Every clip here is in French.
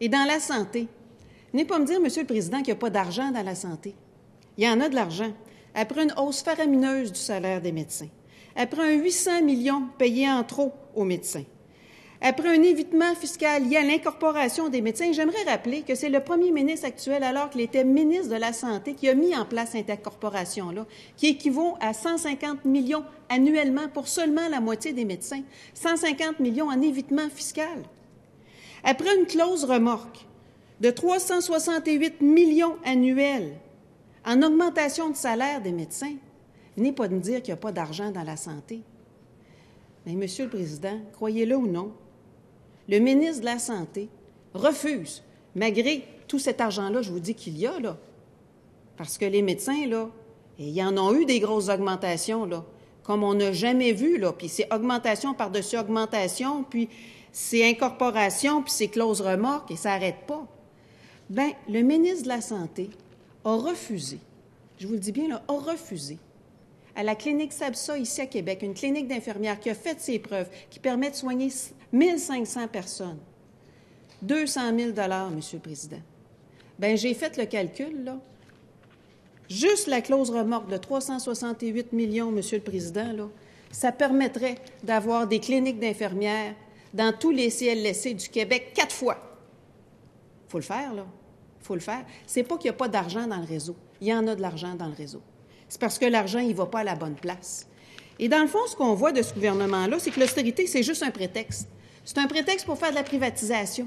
Et dans la santé, venez pas me dire, Monsieur le Président, qu'il n'y a pas d'argent dans la santé. Il y en a de l'argent. Après une hausse faramineuse du salaire des médecins, après un 800 millions payés en trop aux médecins, après un évitement fiscal lié à l'incorporation des médecins, j'aimerais rappeler que c'est le premier ministre actuel, alors qu'il était ministre de la Santé, qui a mis en place cette incorporation-là, qui équivaut à 150 millions annuellement pour seulement la moitié des médecins, 150 millions en évitement fiscal. Après une clause remorque de 368 millions annuels en augmentation de salaire des médecins, venez pas de me dire qu'il n'y a pas d'argent dans la santé. Mais, Monsieur le Président, croyez-le ou non, le ministre de la Santé refuse, malgré tout cet argent-là, je vous dis qu'il y a, là, parce que les médecins, là, et ils en ont eu des grosses augmentations, là, comme on n'a jamais vu, là, puis c'est augmentation par-dessus augmentation, puis c'est incorporation, puis c'est clause remorque, et ça n'arrête pas. Bien, le ministre de la Santé a refusé, je vous le dis bien, là, a refusé, à la clinique SABSA, ici à Québec, une clinique d'infirmières qui a fait ses preuves, qui permet de soigner 1500 personnes, 200 000 Monsieur le Président. Bien, j'ai fait le calcul, là. Juste la clause remorque de 368 millions, Monsieur le Président, là, ça permettrait d'avoir des cliniques d'infirmières dans tous les CLSC du Québec 4 fois. Il faut le faire, là. Il faut le faire. C'est pas qu'il n'y a pas d'argent dans le réseau. Il y en a de l'argent dans le réseau. C'est parce que l'argent, il ne va pas à la bonne place. Et dans le fond, ce qu'on voit de ce gouvernement-là, c'est que l'austérité, c'est juste un prétexte. C'est un prétexte pour faire de la privatisation.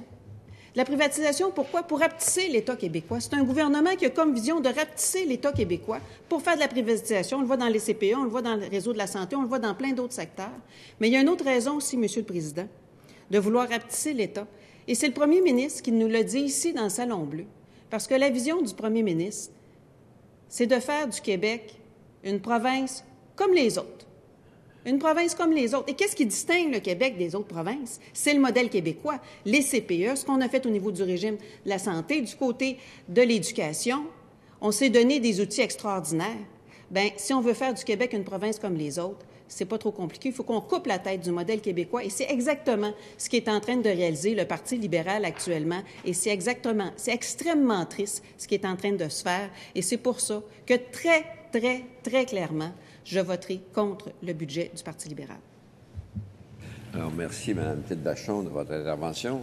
De la privatisation, pourquoi? Pour rapetisser l'État québécois. C'est un gouvernement qui a comme vision de rapetisser l'État québécois pour faire de la privatisation. On le voit dans les CPE, on le voit dans le réseau de la santé, on le voit dans plein d'autres secteurs. Mais il y a une autre raison aussi, Monsieur le Président, de vouloir rapetisser l'État. Et c'est le premier ministre qui nous l'a dit ici dans le Salon Bleu. Parce que la vision du premier ministre, c'est de faire du Québec une province comme les autres. Une province comme les autres. Et qu'est-ce qui distingue le Québec des autres provinces? C'est le modèle québécois, les CPE, ce qu'on a fait au niveau du régime de la santé, du côté de l'éducation. On s'est donné des outils extraordinaires. Bien, si on veut faire du Québec une province comme les autres, c'est pas trop compliqué. Il faut qu'on coupe la tête du modèle québécois. Et c'est exactement ce qui est en train de réaliser le Parti libéral actuellement. Et c'est extrêmement triste ce qui est en train de se faire. Et c'est pour ça que très, très, très clairement, je voterai contre le budget du Parti libéral. Alors, merci, Mme Tite-Vachon, de votre intervention.